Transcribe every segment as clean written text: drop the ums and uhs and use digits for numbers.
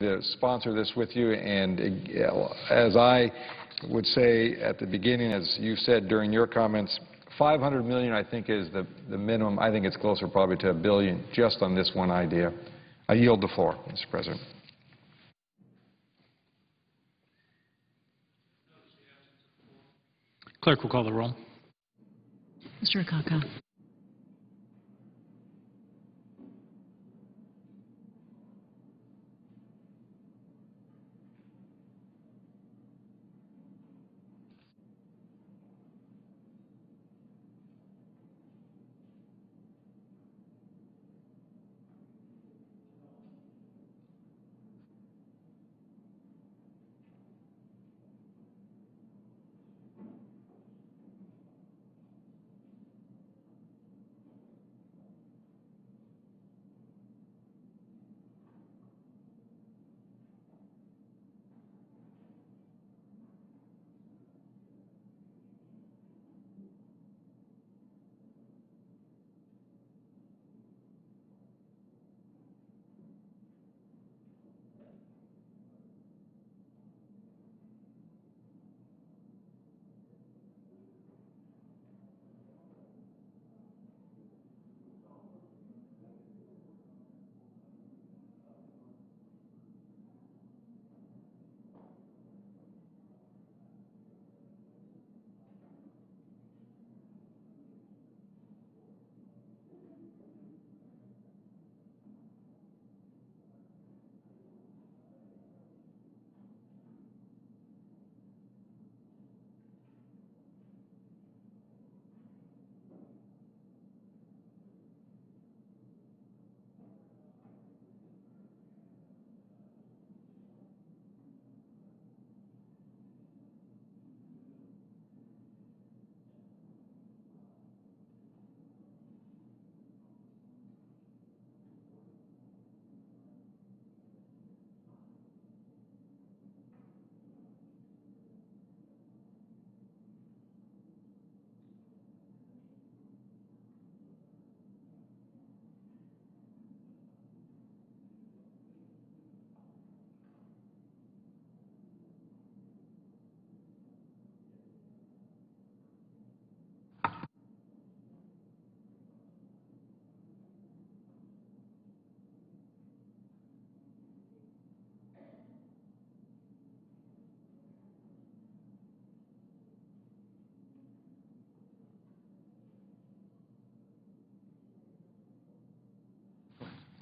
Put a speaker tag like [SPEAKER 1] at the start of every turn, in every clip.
[SPEAKER 1] to sponsor this with you, and as I would say at the beginning, as you said during your comments, $500 million I think is the minimum. I think it's closer probably to $1 billion just on this one idea. I yield the floor, Mr. President.
[SPEAKER 2] Clerk will call the roll.
[SPEAKER 3] Mr. Akaka.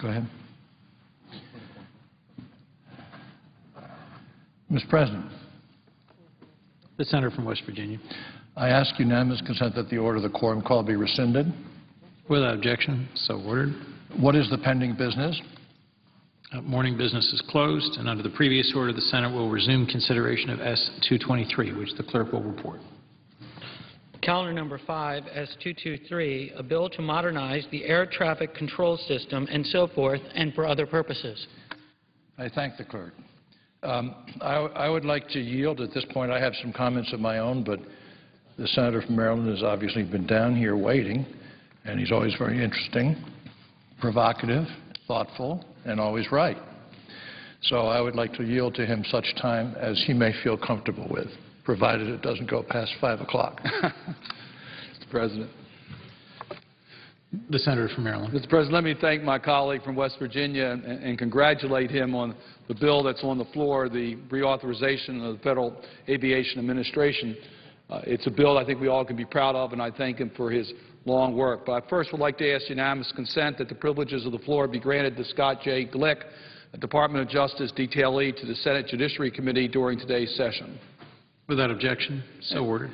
[SPEAKER 4] Go ahead. Mr. President.
[SPEAKER 2] The senator from West Virginia.
[SPEAKER 4] I ask unanimous consent that the order of the quorum call be rescinded.
[SPEAKER 2] Without objection, so ordered.
[SPEAKER 4] What is the pending business?
[SPEAKER 2] Morning business is closed, and under the previous order, the Senate will resume consideration of S-223, which the clerk will report.
[SPEAKER 5] Calendar number 5, S-223, a bill to modernize the air traffic control system and so forth, and for other purposes.
[SPEAKER 4] I thank the clerk. I would like to yield at this point. I have some comments of my own, but the senator from Maryland has obviously been down here waiting, and he's always very interesting, provocative, thoughtful, and always right. So I would like to yield to him such time as he may feel comfortable with, provided it doesn't go past 5 o'clock.
[SPEAKER 6] Mr. President.
[SPEAKER 2] The senator from Maryland.
[SPEAKER 6] Mr. President, let me thank my colleague from West Virginia and congratulate him on the bill that's on the floor, the reauthorization of the Federal Aviation Administration. It's a bill I think we all can be proud of, and I thank him for his long work. But I first would like to ask unanimous consent that the privileges of the floor be granted to Scott J. Glick, a Department of Justice detailee to the Senate Judiciary Committee during today's session.
[SPEAKER 2] Without objection, so ordered.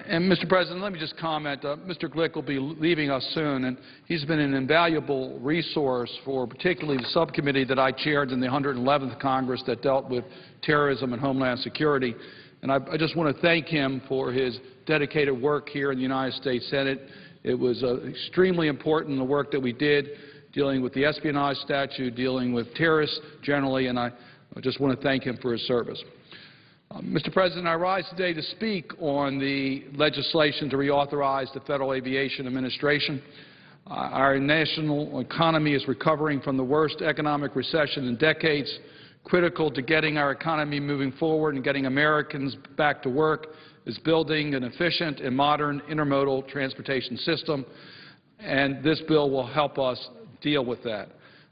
[SPEAKER 6] And, Mr. President, let me just comment. Mr. Glick will be leaving us soon, and he's been an invaluable resource for particularly the subcommittee that I chaired in the 111th Congress that dealt with terrorism and homeland security. And I just want to thank him for his dedicated work here in the United States Senate. It was extremely important, the work that we did, dealing with the espionage statute, dealing with terrorists generally, and I just want to thank him for his service. Mr. President, I rise today to speak on the legislation to reauthorize the Federal Aviation Administration. Our national economy is recovering from the worst economic recession in decades. Critical to getting our economy moving forward and getting Americans back to work is building an efficient and modern intermodal transportation system, and this bill will help us deal with that.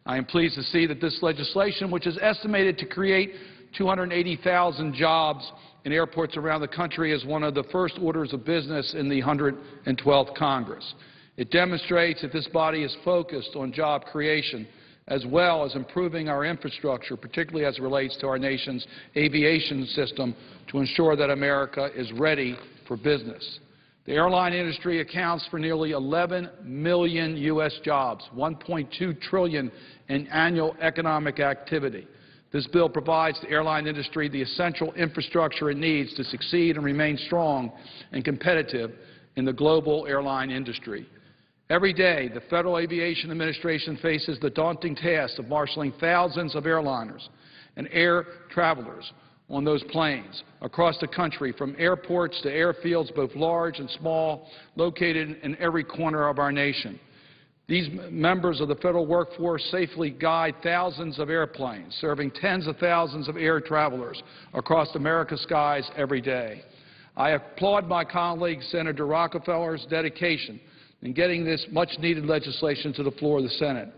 [SPEAKER 6] I am pleased to see that this legislation, which is estimated to create 280,000 jobs in airports around the country, is one of the first orders of business in the 112th Congress. It demonstrates that this body is focused on job creation as well as improving our infrastructure, particularly as it relates to our nation's aviation system, to ensure that America is ready for business. The airline industry accounts for nearly 11 million U.S. jobs, $1.2 trillion in annual economic activity. This bill provides the airline industry the essential infrastructure it needs to succeed and remain strong and competitive in the global airline industry. Every day, the Federal Aviation Administration faces the daunting task of marshaling thousands of airliners and air travelers on those planes across the country, from airports to airfields, both large and small, located in every corner of our nation. These members of the federal workforce safely guide thousands of airplanes, serving tens of thousands of air travelers across America's skies every day. I applaud my colleague, Senator Rockefeller's dedication in getting this much-needed legislation to the floor of the Senate.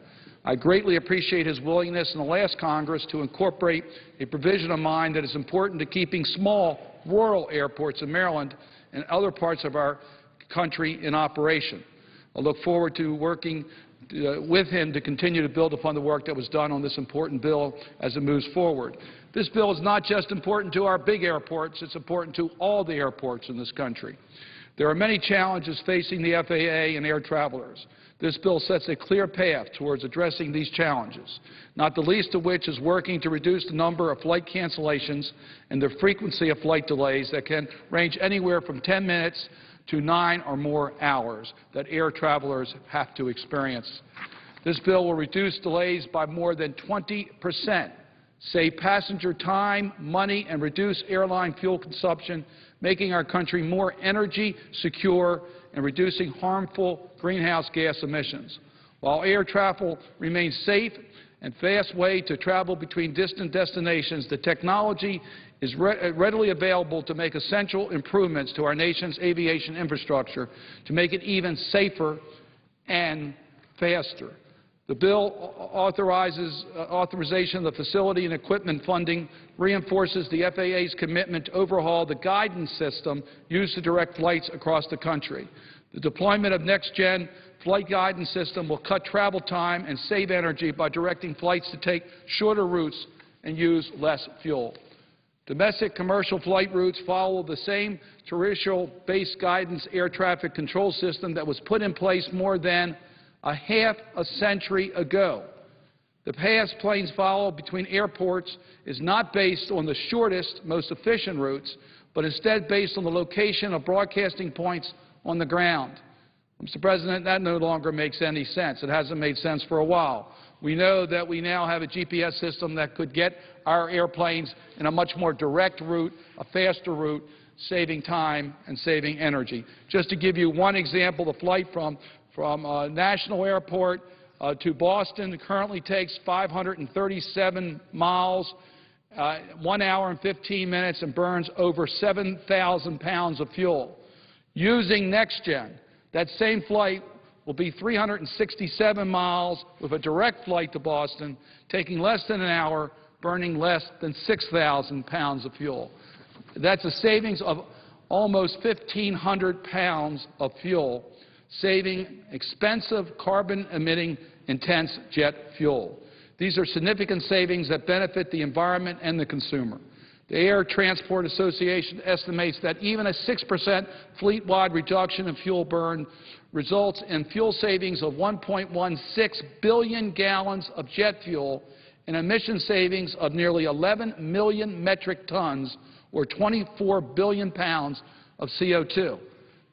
[SPEAKER 6] I greatly appreciate his willingness in the last Congress to incorporate a provision of mine that is important to keeping small rural airports in Maryland and other parts of our country in operation. I look forward to working with him to continue to build upon the work that was done on this important bill as it moves forward. This bill is not just important to our big airports, it's important to all the airports in this country. There are many challenges facing the FAA and air travelers. This bill sets a clear path towards addressing these challenges, not the least of which is working to reduce the number of flight cancellations and the frequency of flight delays that can range anywhere from 10 minutes to 9 or more hours that air travelers have to experience. This bill will reduce delays by more than 20%, save passenger time, money, and reduce airline fuel consumption, making our country more energy secure and reducing harmful greenhouse gas emissions. While air travel remains safe and fast way to travel between distant destinations, the technology is readily available to make essential improvements to our nation's aviation infrastructure to make it even safer and faster. The bill authorization of the facility and equipment funding reinforces the FAA's commitment to overhaul the guidance system used to direct flights across the country. The deployment of next-gen flight guidance system will cut travel time and save energy by directing flights to take shorter routes and use less fuel. Domestic commercial flight routes follow the same terrestrial-based guidance air traffic control system that was put in place more than a half a century ago. The path planes follow between airports is not based on the shortest, most efficient routes, but instead based on the location of broadcasting points on the ground. Mr. President, that no longer makes any sense. It hasn't made sense for a while. We know that we now have a GPS system that could get our airplanes in a much more direct route, a faster route, saving time and saving energy. Just to give you one example, the flight from National Airport to Boston currently takes 537 miles, 1 hour and 15 minutes, and burns over 7,000 pounds of fuel. Using NextGen, that same flight will be 367 miles with a direct flight to Boston, taking less than an hour, burning less than 6,000 pounds of fuel. That's a savings of almost 1,500 pounds of fuel, saving expensive carbon-emitting intense jet fuel. These are significant savings that benefit the environment and the consumer. The Air Transport Association estimates that even a 6% fleet-wide reduction in fuel burn results in fuel savings of 1.16 billion gallons of jet fuel and emission savings of nearly 11 million metric tons, or 24 billion pounds of CO2.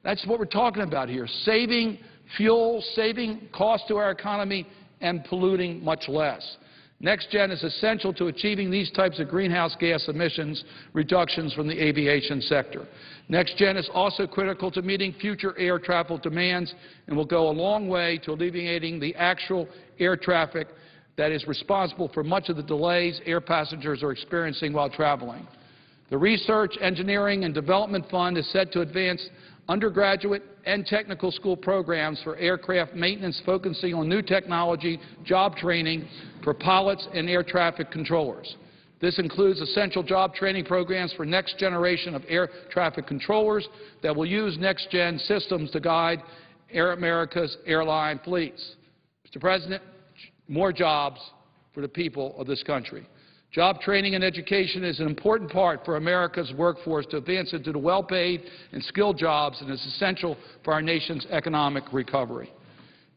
[SPEAKER 6] That's what we're talking about here, saving fuel, saving cost to our economy, and polluting much less. NextGen is essential to achieving these types of greenhouse gas emissions reductions from the aviation sector. NextGen is also critical to meeting future air travel demands and will go a long way to alleviating the actual air traffic that is responsible for much of the delays air passengers are experiencing while traveling. The Research, Engineering, and Development Fund is set to advance undergraduate and technical school programs for aircraft maintenance focusing on new technology, job training for pilots and air traffic controllers. This includes essential job training programs for next generation of air traffic controllers that will use next-gen systems to guide Air America's airline fleets. Mr. President, more jobs for the people of this country. Job training and education is an important part for America's workforce to advance into the well-paid and skilled jobs, and is essential for our nation's economic recovery.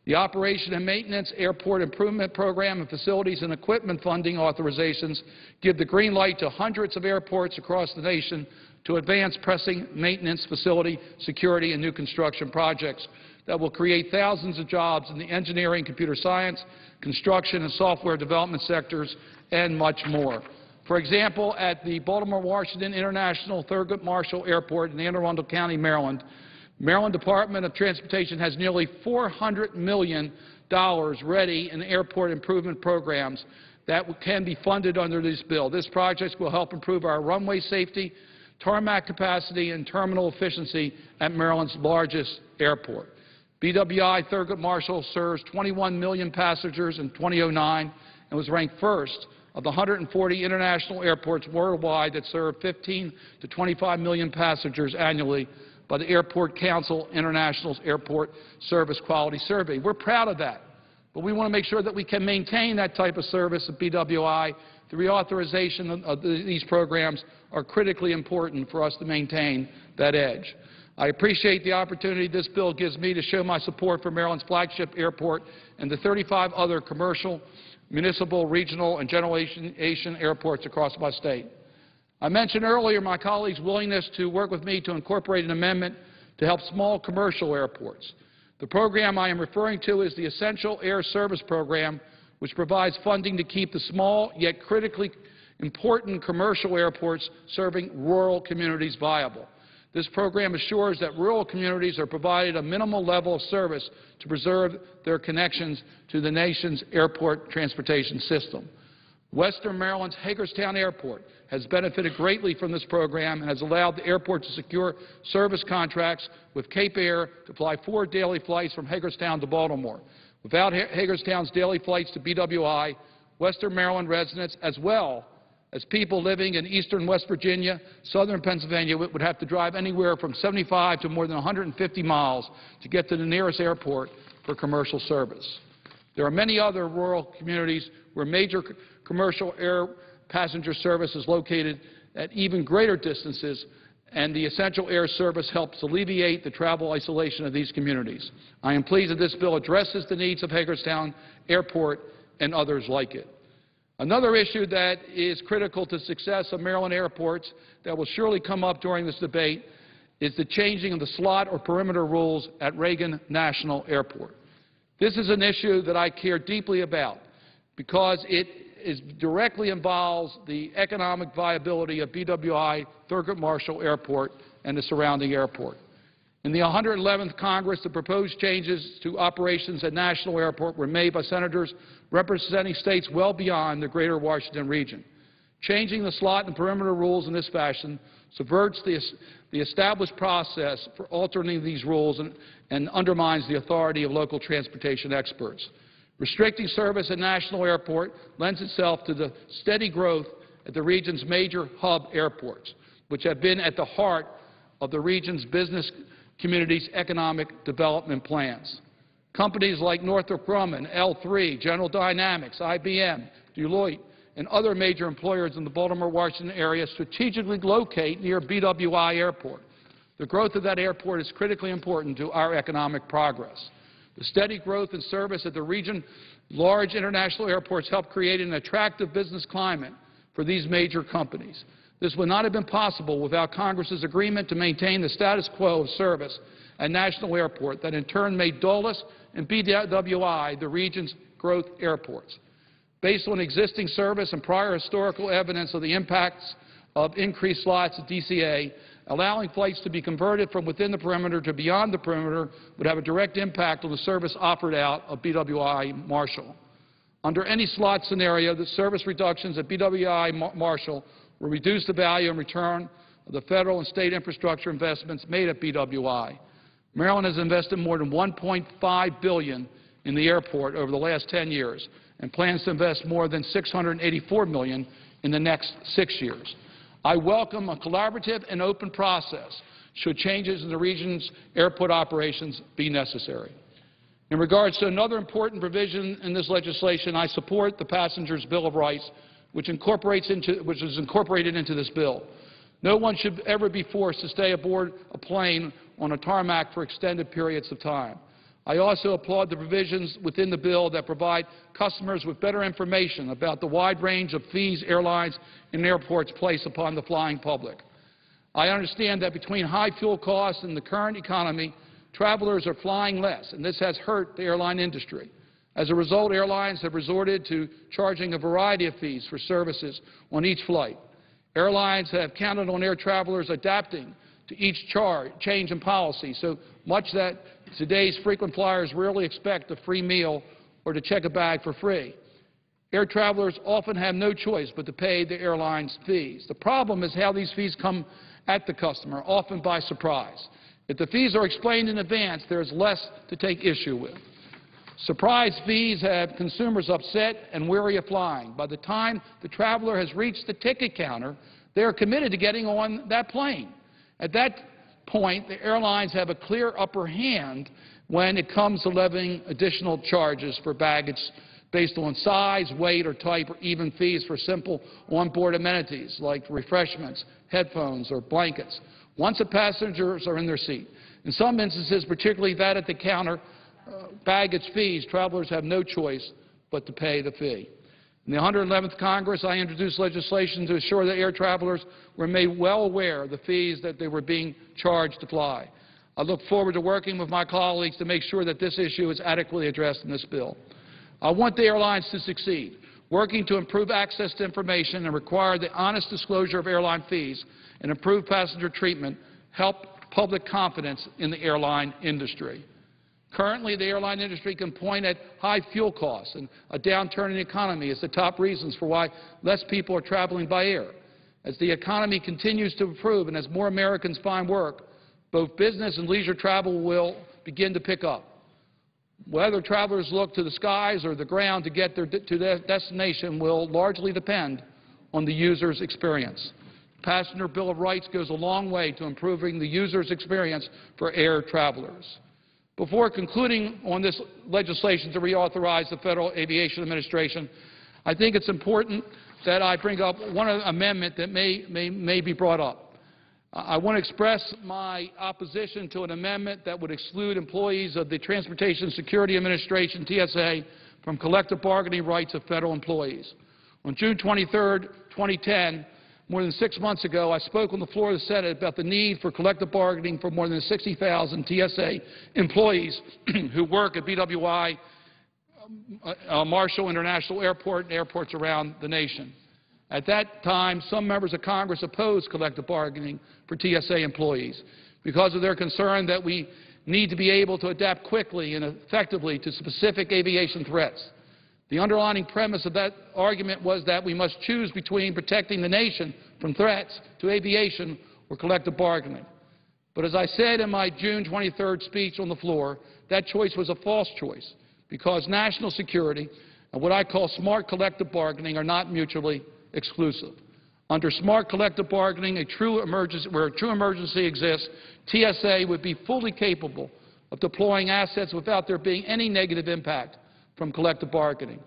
[SPEAKER 6] The Operation and Maintenance Airport Improvement Program and Facilities and Equipment Funding authorizations give the green light to hundreds of airports across the nation to advance pressing maintenance, facility, security, and new construction projects that will create thousands of jobs in the engineering, computer science, construction, and software development sectors, and much more. For example, at the Baltimore-Washington International Thurgood Marshall Airport in Anne Arundel County, Maryland, Maryland Department of Transportation has nearly $400 million ready in airport improvement programs that can be funded under this bill. This project will help improve our runway safety, tarmac capacity, and terminal efficiency at Maryland's largest airport. BWI Thurgood Marshall serves 21 million passengers in 2009 and was ranked first of the 140 international airports worldwide that serve 15 to 25 million passengers annually by the Airport Council International's Airport Service Quality Survey. We're proud of that, but we want to make sure that we can maintain that type of service at BWI. The reauthorization of these programs are critically important for us to maintain that edge. I appreciate the opportunity this bill gives me to show my support for Maryland's flagship airport and the 35 other commercial, municipal, regional, and general aviation airports across my state. I mentioned earlier my colleagues' willingness to work with me to incorporate an amendment to help small commercial airports. The program I am referring to is the Essential Air Service Program, which provides funding to keep the small yet critically important commercial airports serving rural communities viable. This program assures that rural communities are provided a minimal level of service to preserve their connections to the nation's airport transportation system. Western Maryland's Hagerstown Airport has benefited greatly from this program and has allowed the airport to secure service contracts with Cape Air to fly 4 daily flights from Hagerstown to Baltimore. Without Hagerstown's daily flights to BWI, Western Maryland residents, as well as people living in eastern West Virginia, southern Pennsylvania, would have to drive anywhere from 75 to more than 150 miles to get to the nearest airport for commercial service. There are many other rural communities where major commercial air passenger service is located at even greater distances, and the Essential Air Service helps alleviate the travel isolation of these communities. I am pleased that this bill addresses the needs of Hagerstown Airport and others like it. Another issue that is critical to success of Maryland airports that will surely come up during this debate is the changing of the slot or perimeter rules at Reagan National Airport. This is an issue that I care deeply about because it directly involves the economic viability of BWI Thurgood Marshall Airport and the surrounding airport. In the 111th Congress, the proposed changes to operations at National Airport were made by senators representing states well beyond the greater Washington region. Changing the slot and perimeter rules in this fashion subverts the established process for altering these rules and undermines the authority of local transportation experts. Restricting service at National Airport lends itself to the steady growth at the region's major hub airports, which have been at the heart of the region's business community's economic development plans. Companies like Northrop Grumman, L3, General Dynamics, IBM, Deloitte, and other major employers in the Baltimore-Washington area strategically locate near BWI Airport. The growth of that airport is critically important to our economic progress. The steady growth in service at the region's large international airports help create an attractive business climate for these major companies. This would not have been possible without Congress's agreement to maintain the status quo of service at National Airport that in turn made Dulles and BWI the region's growth airports. Based on existing service and prior historical evidence of the impacts of increased slots at DCA, allowing flights to be converted from within the perimeter to beyond the perimeter would have a direct impact on the service offered out of BWI Marshall. Under any slot scenario, the service reductions at BWI Marshall will reduce the value and return of the federal and state infrastructure investments made at BWI. Maryland has invested more than $1.5 billion in the airport over the last 10 years and plans to invest more than $684 million in the next 6 years. I welcome a collaborative and open process should changes in the region's airport operations be necessary. In regards to another important provision in this legislation, I support the Passengers' Bill of Rights, which is incorporated into this bill. No one should ever be forced to stay aboard a plane on a tarmac for extended periods of time. I also applaud the provisions within the bill that provide customers with better information about the wide range of fees airlines and airports place upon the flying public. I understand that between high fuel costs and the current economy, travelers are flying less, and this has hurt the airline industry. As a result, airlines have resorted to charging a variety of fees for services on each flight. Airlines have counted on air travelers adapting to each change in policy, so much that today's frequent flyers rarely expect a free meal or to check a bag for free. Air travelers often have no choice but to pay the airline's fees. The problem is how these fees come at the customer, often by surprise. If the fees are explained in advance, there is less to take issue with. Surprise fees have consumers upset and weary of flying. By the time the traveler has reached the ticket counter, they are committed to getting on that plane. At that point, the airlines have a clear upper hand when it comes to levying additional charges for baggage based on size, weight, or type, or even fees for simple onboard amenities like refreshments, headphones, or blankets, once the passengers are in their seat. In some instances, particularly that at the counter, baggage fees, travelers have no choice but to pay the fee. In the 111th Congress, I introduced legislation to assure that air travelers were made well aware of the fees that they were being charged to fly. I look forward to working with my colleagues to make sure that this issue is adequately addressed in this bill. I want the airlines to succeed, working to improve access to information and require the honest disclosure of airline fees and improve passenger treatment, help public confidence in the airline industry. Currently, the airline industry can point at high fuel costs and a downturn in the economy as the top reasons for why less people are traveling by air. As the economy continues to improve and as more Americans find work, both business and leisure travel will begin to pick up. Whether travelers look to the skies or the ground to get to their destination will largely depend on the user's experience. The Passenger Bill of Rights goes a long way to improving the user's experience for air travelers. Before concluding on this legislation to reauthorize the Federal Aviation Administration, I think it's important that I bring up one amendment that may be brought up. I want to express my opposition to an amendment that would exclude employees of the Transportation Security Administration, TSA, from collective bargaining rights of federal employees. On June 23, 2010, more than 6 months ago, I spoke on the floor of the Senate about the need for collective bargaining for more than 60,000 TSA employees who work at BWI, Marshall International Airport, and airports around the nation. At that time, some members of Congress opposed collective bargaining for TSA employees because of their concern that we need to be able to adapt quickly and effectively to specific aviation threats. The underlying premise of that argument was that we must choose between protecting the nation from threats to aviation or collective bargaining. But as I said in my June 23rd speech on the floor, that choice was a false choice because national security and what I call smart collective bargaining are not mutually exclusive. Under smart collective bargaining, where a true emergency exists, TSA would be fully capable of deploying assets without there being any negative impact from collective bargaining.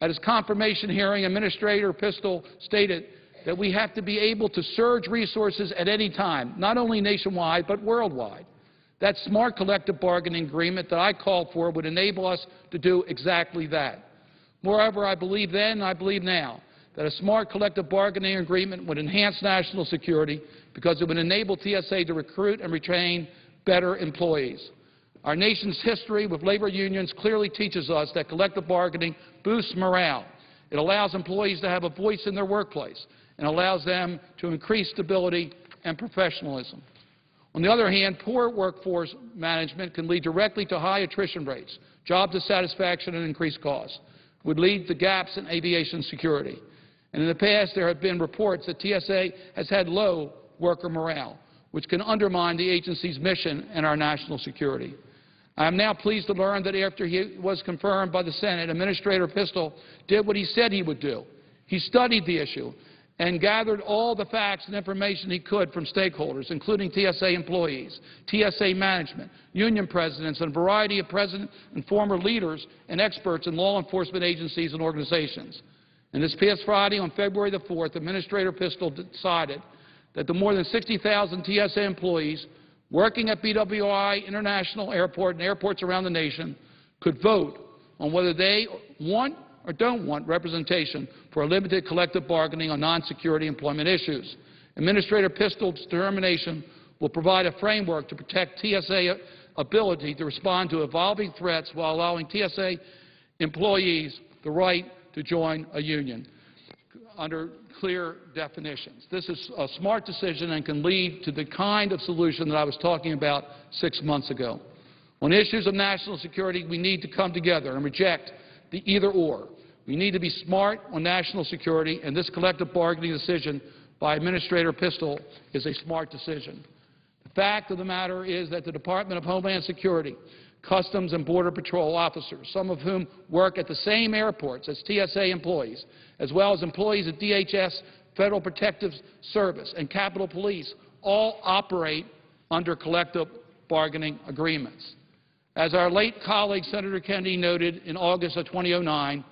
[SPEAKER 6] At his confirmation hearing, Administrator Pistole stated that we have to be able to surge resources at any time, not only nationwide but worldwide. That smart collective bargaining agreement that I called for would enable us to do exactly that. Moreover, I believe then and I believe now that a smart collective bargaining agreement would enhance national security because it would enable TSA to recruit and retain better employees. Our nation's history with labor unions clearly teaches us that collective bargaining boosts morale. It allows employees to have a voice in their workplace and allows them to increase stability and professionalism. On the other hand, poor workforce management can lead directly to high attrition rates, job dissatisfaction, and increased costs. would lead to gaps in aviation security. And in the past, there have been reports that TSA has had low worker morale, which can undermine the agency's mission and our national security. I am now pleased to learn that after he was confirmed by the Senate, Administrator Pistole did what he said he would do. He studied the issue and gathered all the facts and information he could from stakeholders, including TSA employees, TSA management, union presidents, and a variety of present and former leaders and experts in law enforcement agencies and organizations. And this past Friday, on February the 4th, Administrator Pistole decided that the more than 60,000 TSA employees working at BWI International Airport and airports around the nation could vote on whether they want or don't want representation for a limited collective bargaining on non-security employment issues. Administrator Pistole's determination will provide a framework to protect TSA ability to respond to evolving threats while allowing TSA employees the right to join a union under clear definitions. This is a smart decision and can lead to the kind of solution that I was talking about 6 months ago. On issues of national security, we need to come together and reject the either-or. We need to be smart on national security, and this collective bargaining decision by Administrator Pistole is a smart decision. The fact of the matter is that the Department of Homeland Security, Customs and Border Patrol officers, some of whom work at the same airports as TSA employees, as well as employees at DHS, Federal Protective Service, and Capitol Police, all operate under collective bargaining agreements. As our late colleague Senator Kennedy noted in August of 2009,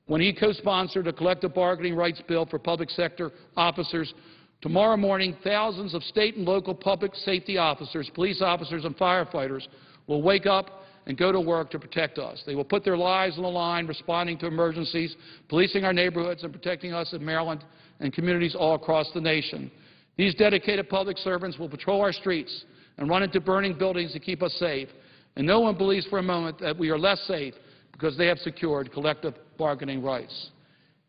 [SPEAKER 6] when he co-sponsored a collective bargaining rights bill for public sector officers, tomorrow morning thousands of state and local public safety officers, police officers and firefighters will wake up and go to work to protect us. They will put their lives on the line responding to emergencies, policing our neighborhoods and protecting us in Maryland and communities all across the nation. These dedicated public servants will patrol our streets and run into burning buildings to keep us safe. And no one believes for a moment that we are less safe because they have secured collective bargaining rights.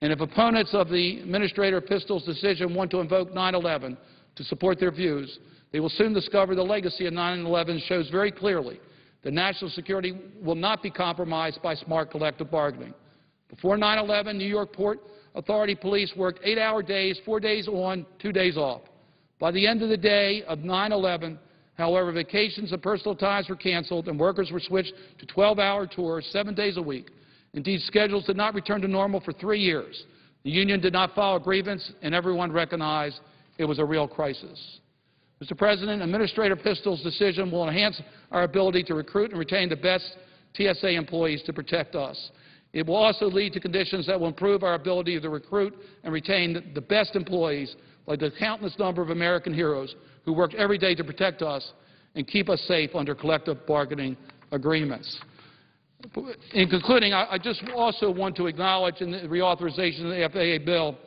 [SPEAKER 6] And if opponents of the Administrator Pistole's decision want to invoke 9/11 to support their views, they will soon discover the legacy of 9/11 shows very clearly that national security will not be compromised by smart collective bargaining. Before 9/11, New York Port Authority police worked 8-hour days, 4 days on, 2 days off. By the end of the day of 9/11, however, vacations and personal times were canceled and workers were switched to 12-hour tours 7 days a week. Indeed, schedules did not return to normal for 3 years. The union did not file a grievance, and everyone recognized it was a real crisis. Mr. President, Administrator Pistole's decision will enhance our ability to recruit and retain the best TSA employees to protect us. It will also lead to conditions that will improve our ability to recruit and retain the best employees, like the countless number of American heroes who work every day to protect us and keep us safe under collective bargaining agreements. In concluding, I just also want to acknowledge in the reauthorization of the FAA bill,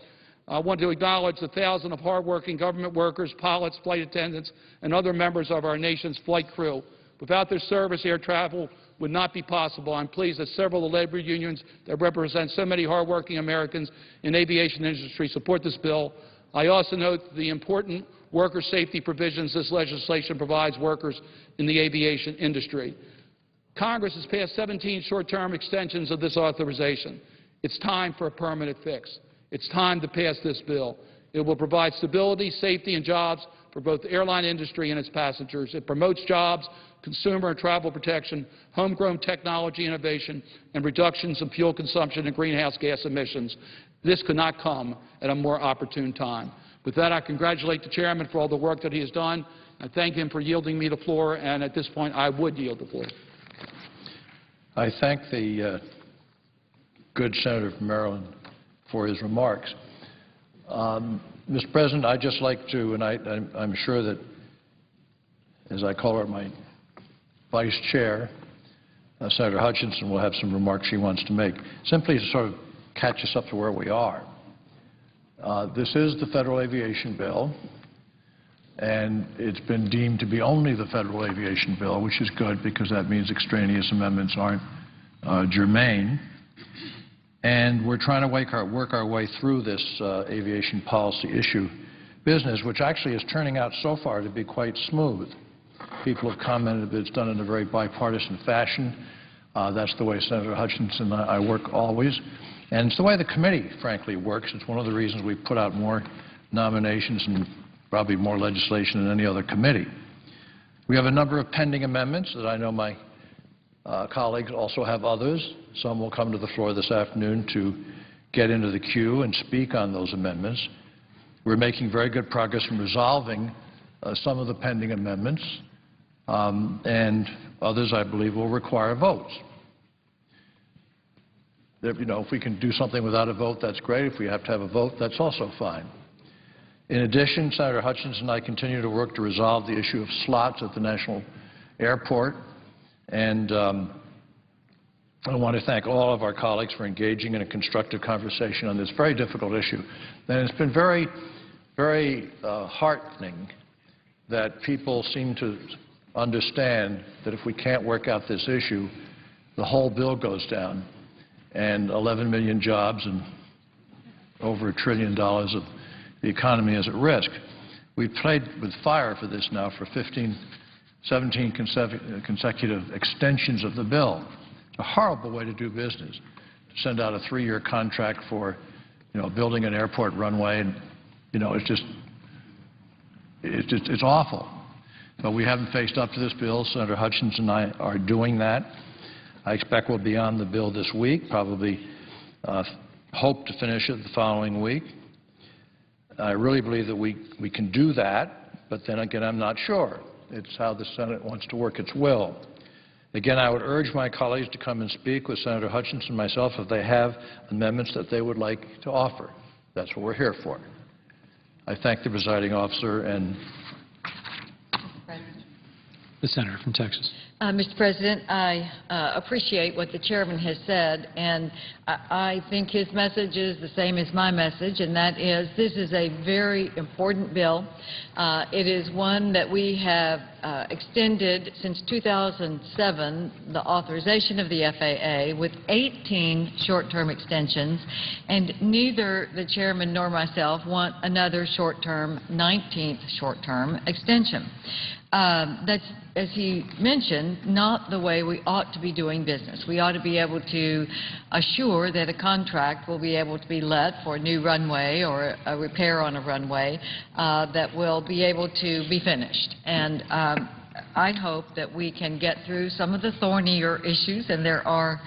[SPEAKER 6] I want to acknowledge the thousands of hardworking government workers, pilots, flight attendants, and other members of our nation's flight crew. Without their service, air travel would not be possible. I'm pleased that several of the labor unions that represent so many hardworking Americans in the aviation industry support this bill. I also note the important worker safety provisions this legislation provides workers in the aviation industry. Congress has passed 17 short-term extensions of this authorization. It's time for a permanent fix. It's time to pass this bill. It will provide stability, safety, and jobs for both the airline industry and its passengers. It promotes jobs, consumer and travel protection, homegrown technology innovation, and reductions in fuel consumption and greenhouse gas emissions. This could not come at a more opportune time. With that, I congratulate the chairman for all the work that he has done. I thank him for yielding me the floor, and at this point, I would yield the floor.
[SPEAKER 4] I thank the good senator from Maryland for his remarks. Mr. President, I'd just like to, and I'm sure that, as I call her, my vice chair, Senator Hutchinson, will have some remarks she wants to make, simply to sort of catch us up to where we are. This is the Federal Aviation Bill, and it's been deemed to be only the Federal Aviation Bill, which is good because that means extraneous amendments aren't germane. And we're trying to work our way through this aviation policy issue business, which actually is turning out so far to be quite smooth. People have commented that it's done in a very bipartisan fashion. That's the way Senator Hutchinson and I work always. And it's the way the committee, frankly, works. It's one of the reasons we put out more nominations and probably more legislation than any other committee. We have a number of pending amendments that I know my colleagues also have others. Some will come to the floor this afternoon to get into the queue and speak on those amendments. We're making very good progress in resolving some of the pending amendments, and others, I believe, will require votes. If we can do something without a vote, that's great. If we have to have a vote, that's also fine. In addition, Senator Hutchinson and I continue to work to resolve the issue of slots at the National Airport, and I want to thank all of our colleagues for engaging in a constructive conversation on this very difficult issue. And it's been very, very heartening that people seem to understand that if we can't work out this issue, the whole bill goes down, and 11 million jobs and over $1 trillion of the economy is at risk. We've played with fire for this now for 17 consecutive extensions of the bill. It's a horrible way to do business, to send out a 3-year contract for, building an airport runway, and, it's awful. But we haven't faced up to this bill. Senator Hutchinson and I are doing that. I expect we'll be on the bill this week, probably hope to finish it the following week. I really believe that we can do that, but then again, I'm not sure. It's how the Senate wants to work its will. Again, I would urge my colleagues to come and speak with Senator Hutchinson and myself if they have amendments that they would like to offer. That's what we're here for. I thank the presiding officer and
[SPEAKER 2] the senator from Texas.
[SPEAKER 7] Mr. President, I appreciate what the chairman has said, and I think his message is the same as my message, and that is this is a very important bill. It is one that we have extended since 2007, the authorization of the FAA, with 18 short-term extensions, and neither the chairman nor myself want another short-term, 19th short-term extension. That's, as he mentioned, not the way we ought to be doing business. We ought to be able to assure that a contract will be able to be let for a new runway or a repair on a runway that will be able to be finished. And I hope that we can get through some of the thornier issues, and there are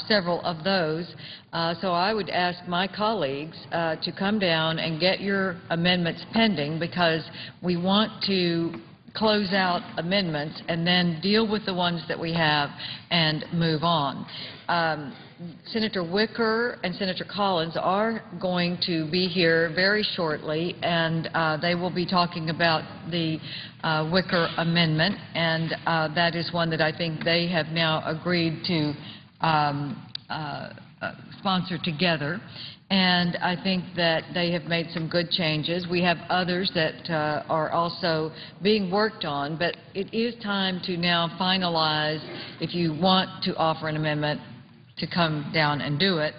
[SPEAKER 7] several of those. So I would ask my colleagues to come down and get your amendments pending, because we want to close out amendments and then deal with the ones that we have and move on. Senator Wicker and Senator Collins are going to be here very shortly, and they will be talking about the Wicker amendment, and that is one that I think they have now agreed to sponsor together. And I think that they have made some good changes. We have others that are also being worked on, but it is time to now finalize, if you want to offer an amendment, to come down and do it.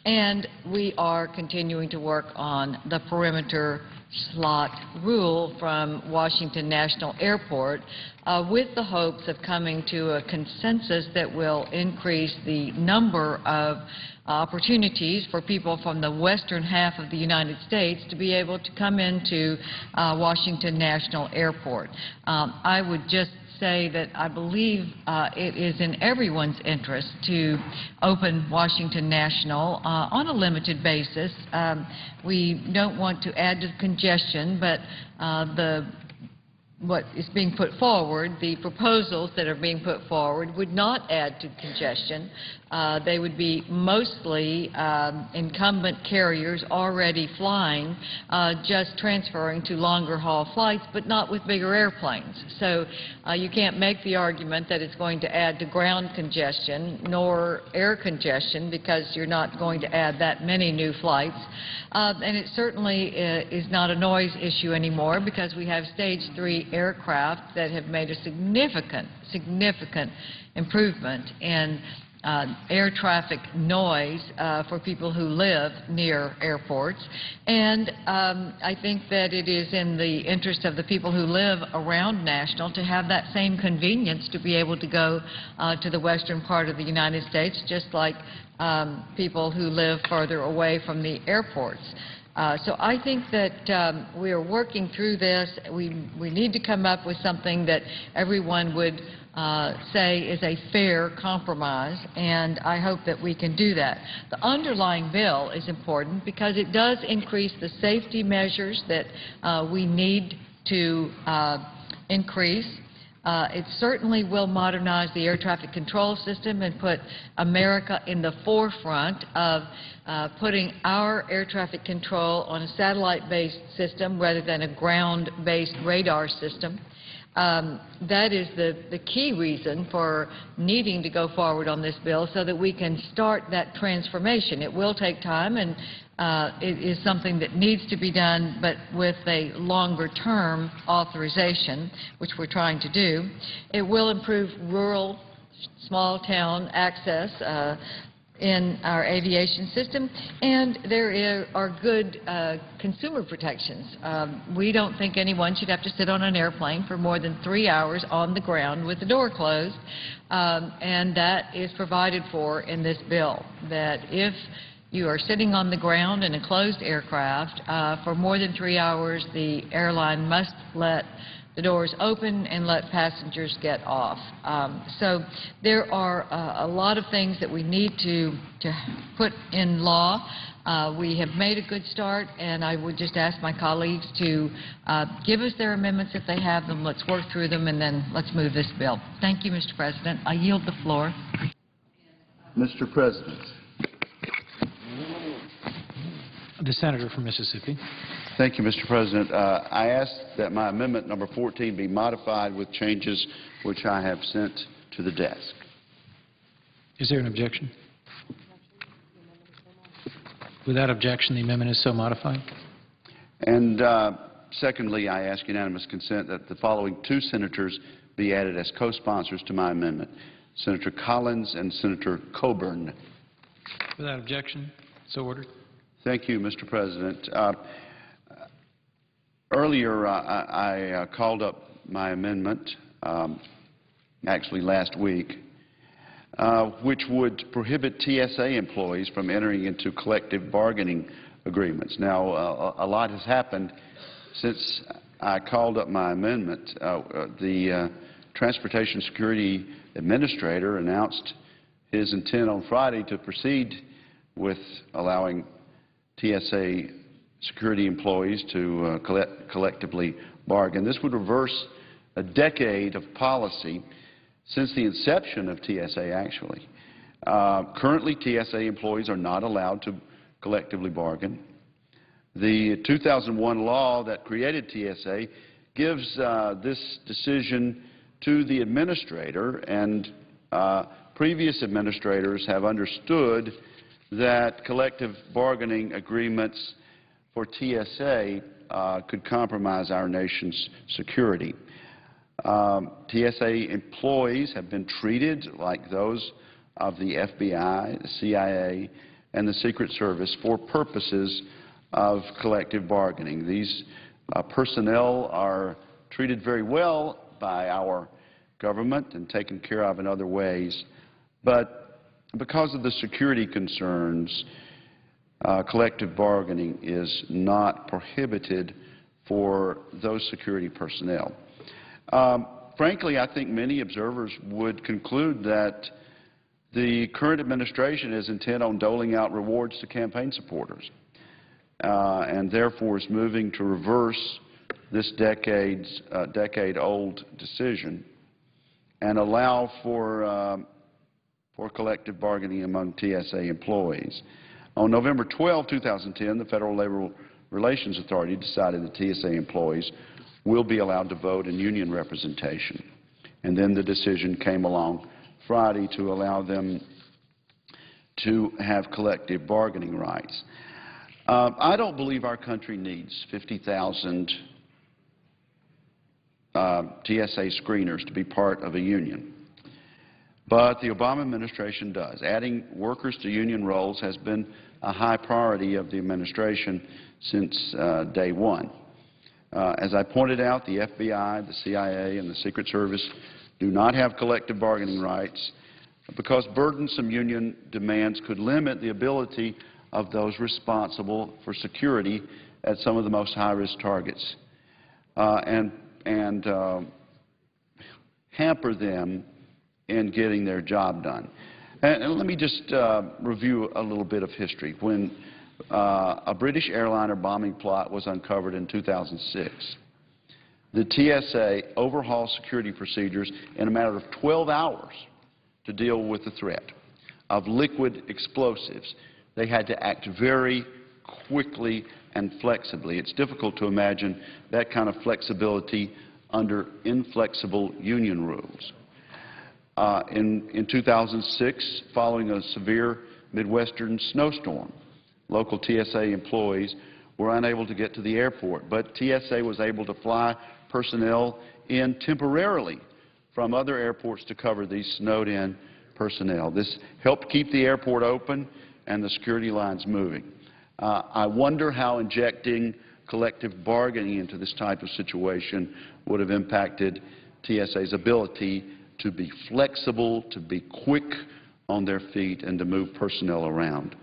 [SPEAKER 7] And we are continuing to work on the perimeter slot rule from Washington National Airport with the hopes of coming to a consensus that will increase the number of opportunities for people from the western half of the United States to be able to come into Washington National Airport. I would just say that I believe it is in everyone's interest to open Washington National on a limited basis. We don't want to add to congestion, but what is being put forward, the proposals that are being put forward, would not add to congestion. They would be mostly incumbent carriers already flying, just transferring to longer haul flights, but not with bigger airplanes. So you can't make the argument that it's going to add to ground congestion nor air congestion, because you're not going to add that many new flights. And it certainly is not a noise issue anymore, because we have Stage 3 aircraft that have made a significant improvement in air traffic noise for people who live near airports. And I think that it is in the interest of the people who live around National to have that same convenience to be able to go to the western part of the United States, just like people who live further away from the airports. So I think that we are working through this. We need to come up with something that everyone would say is a fair compromise, and I hope that we can do that. The underlying bill is important because it does increase the safety measures that we need to increase. It certainly will modernize the air traffic control system and put America in the forefront of putting our air traffic control on a satellite-based system rather than a ground-based radar system. That is the key reason for needing to go forward on this bill so that we can start that transformation. It will take time, and it is something that needs to be done, but with a longer-term authorization, which we're trying to do. It will improve rural, small-town access in our aviation system, and there are good consumer protections. We don't think anyone should have to sit on an airplane for more than 3 hours on the ground with the door closed, and that is provided for in this bill, that if you are sitting on the ground in a closed aircraft for more than 3 hours, the airline must let the doors open and let passengers get off. So there are a lot of things that we need to put in law. We have made a good start, and I would just ask my colleagues to give us their amendments if they have them. Let's work through them, and then let's move this bill. Thank you, Mr. President. I yield the floor.
[SPEAKER 8] Mr. President.
[SPEAKER 2] The senator from Mississippi.
[SPEAKER 8] Thank you, Mr. President. I ask that my amendment number 14 be modified with changes which I have sent to the desk.
[SPEAKER 2] Is there an objection? Without objection, the amendment is so modified.
[SPEAKER 8] And secondly, I ask unanimous consent that the following two senators be added as co-sponsors to my amendment, Senator Collins and Senator Coburn.
[SPEAKER 2] Without objection, so ordered.
[SPEAKER 8] Thank you, Mr. President. Earlier, I called up my amendment, actually last week, which would prohibit TSA employees from entering into collective bargaining agreements. Now, a lot has happened since I called up my amendment. The Transportation Security Administrator announced his intent on Friday to proceed with allowing TSA security employees to collectively bargain. This would reverse a decade of policy since the inception of TSA, actually. Currently, TSA employees are not allowed to collectively bargain. The 2001 law that created TSA gives this decision to the administrator, and previous administrators have understood that collective bargaining agreements for TSA could compromise our nation's security. TSA employees have been treated like those of the FBI, the CIA, and the Secret Service for purposes of collective bargaining. These personnel are treated very well by our government and taken care of in other ways, but because of the security concerns, collective bargaining is not prohibited for those security personnel. Frankly, I think many observers would conclude that the current administration is intent on doling out rewards to campaign supporters and therefore is moving to reverse this decade-old decision and allow for collective bargaining among TSA employees. On November 12, 2010, the Federal Labor Relations Authority decided that TSA employees will be allowed to vote in union representation. And then the decision came along Friday to allow them to have collective bargaining rights. I don't believe our country needs 50,000 TSA screeners to be part of a union. but the Obama administration does. Adding workers to union roles has been a high priority of the administration since day one. As I pointed out, the FBI, the CIA, and the Secret Service do not have collective bargaining rights because burdensome union demands could limit the ability of those responsible for security at some of the most high-risk targets and hamper them in getting their job done. And let me just review a little bit of history. When a British airliner bombing plot was uncovered in 2006, the TSA overhauled security procedures in a matter of 12 hours to deal with the threat of liquid explosives. They had to act very quickly and flexibly. It's difficult to imagine that kind of flexibility under inflexible union rules. In 2006, following a severe Midwestern snowstorm, local TSA employees were unable to get to the airport, but TSA was able to fly personnel in temporarily from other airports to cover these snowed-in personnel. This helped keep the airport open and the security lines moving. I wonder how injecting collective bargaining into this type of situation would have impacted TSA's ability to be flexible, to be quick on their feet, and to move personnel around.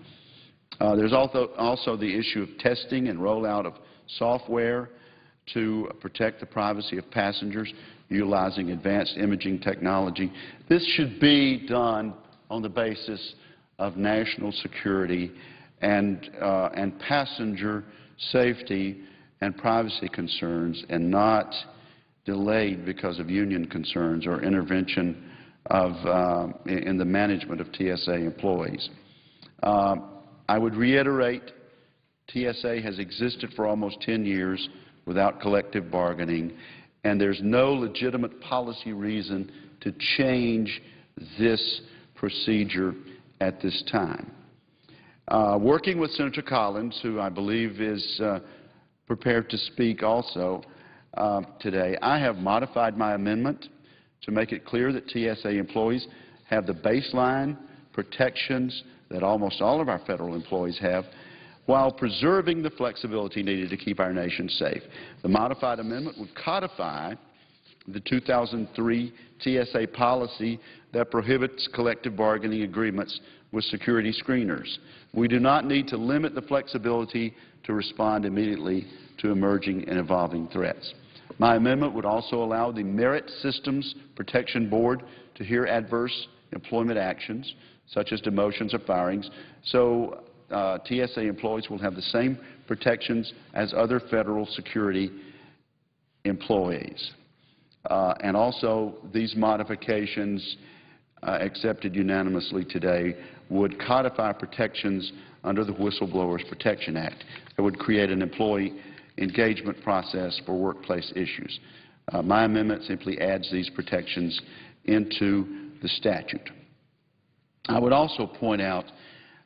[SPEAKER 8] There's also the issue of testing and rollout of software to protect the privacy of passengers utilizing advanced imaging technology. This should be done on the basis of national security and passenger safety and privacy concerns, and not delayed because of union concerns or intervention in the management of TSA employees. I would reiterate, TSA has existed for almost 10 years without collective bargaining, and there's no legitimate policy reason to change this procedure at this time. Working with Senator Collins, who I believe is prepared to speak also today, I have modified my amendment to make it clear that TSA employees have the baseline protections that almost all of our federal employees have, while preserving the flexibility needed to keep our nation safe. The modified amendment would codify the 2003 TSA policy that prohibits collective bargaining agreements with security screeners. We do not need to limit the flexibility to respond immediately to emerging and evolving threats. My amendment would also allow the Merit Systems Protection Board to hear adverse employment actions, such as demotions or firings, so TSA employees will have the same protections as other federal security employees. And also, these modifications accepted unanimously today would codify protections under the Whistleblowers Protection Act that would create an employee engagement process for workplace issues. My amendment simply adds these protections into the statute. I would also point out,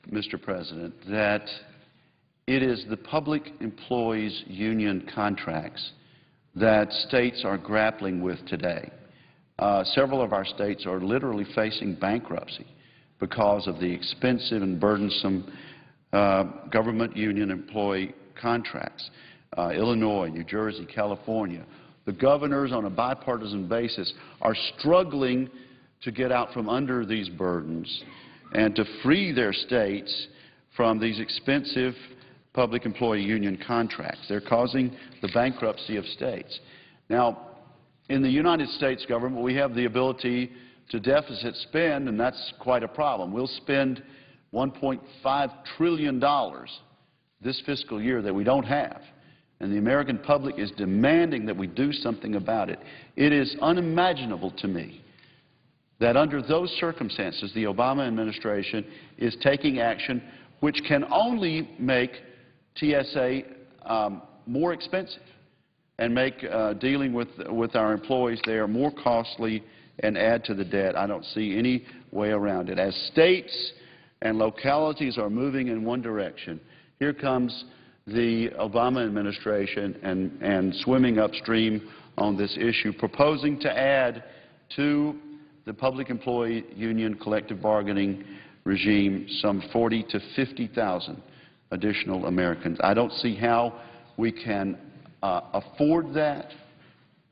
[SPEAKER 8] Mr. President, that it is the public employees' union contracts that states are grappling with today. Several of our states are literally facing bankruptcy because of the expensive and burdensome government union employee contracts. Illinois, New Jersey, California. The governors on a bipartisan basis are struggling to get out from under these burdens and to free their states from these expensive public employee union contracts. They're causing the bankruptcy of states. Now, in the United States government, we have the ability to deficit spend, and that's quite a problem. We'll spend $1.5 trillion this fiscal year that we don't have, and the American public is demanding that we do something about it. It is unimaginable to me that under those circumstances, the Obama administration is taking action which can only make TSA more expensive and make dealing with our employees there more costly and add to the debt. I don't see any way around it. As states and localities are moving in one direction, here comes the Obama administration and swimming upstream on this issue, proposing to add to the public employee union collective bargaining regime some 40 to 50,000 additional Americans. I don't see how we can afford that.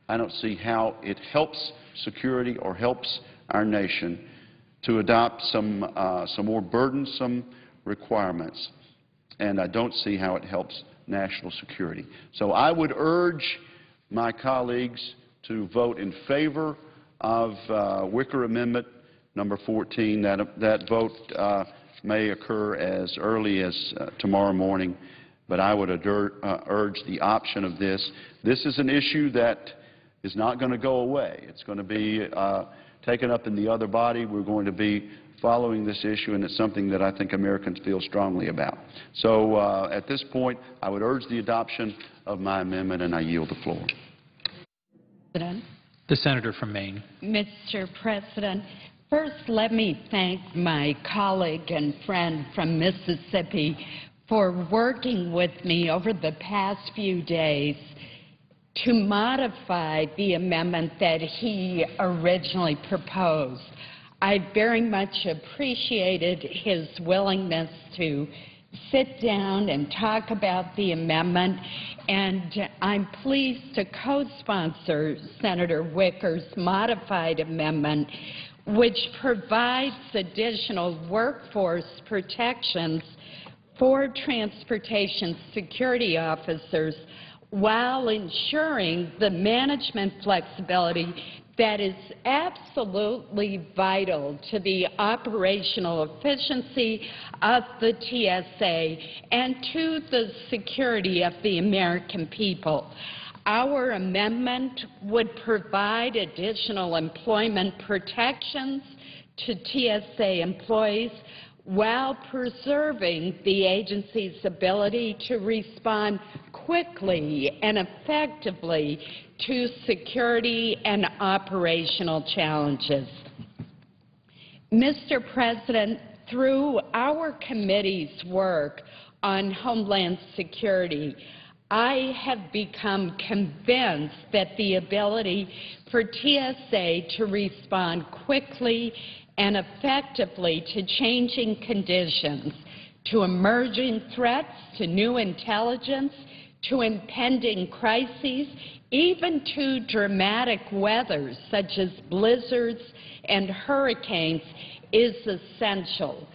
[SPEAKER 8] I don't see how it helps security or helps our nation to adopt some more burdensome requirements, and I don't see how it helps national security. So I would urge my colleagues to vote in favor of Wicker Amendment number 14. That vote may occur as early as tomorrow morning, but I would urge the option of this. This is an issue that is not going to go away. It's going to be taken up in the other body. We're going to be following this issue, and it's something that I think Americans feel strongly about. So at this point, I would urge the adoption of my amendment, and I yield the floor.
[SPEAKER 9] President.
[SPEAKER 2] The senator from Maine.
[SPEAKER 9] Mr. President, first let me thank my colleague and friend from Mississippi for working with me over the past few days to modify the amendment that he originally proposed. I very much appreciated his willingness to sit down and talk about the amendment, and I'm pleased to co-sponsor Senator Wicker's modified amendment, which provides additional workforce protections for transportation security officers while ensuring the management flexibility that is absolutely vital to the operational efficiency of the TSA and to the security of the American people. Our amendment would provide additional employment protections to TSA employees while preserving the agency's ability to respond quickly and effectively to security and operational challenges. Mr. President, through our committee's work on Homeland Security, I have become convinced that the ability for TSA to respond quickly and effectively to changing conditions, to emerging threats, to new intelligence, to impending crises, even to dramatic weather such as blizzards and hurricanes, is essential.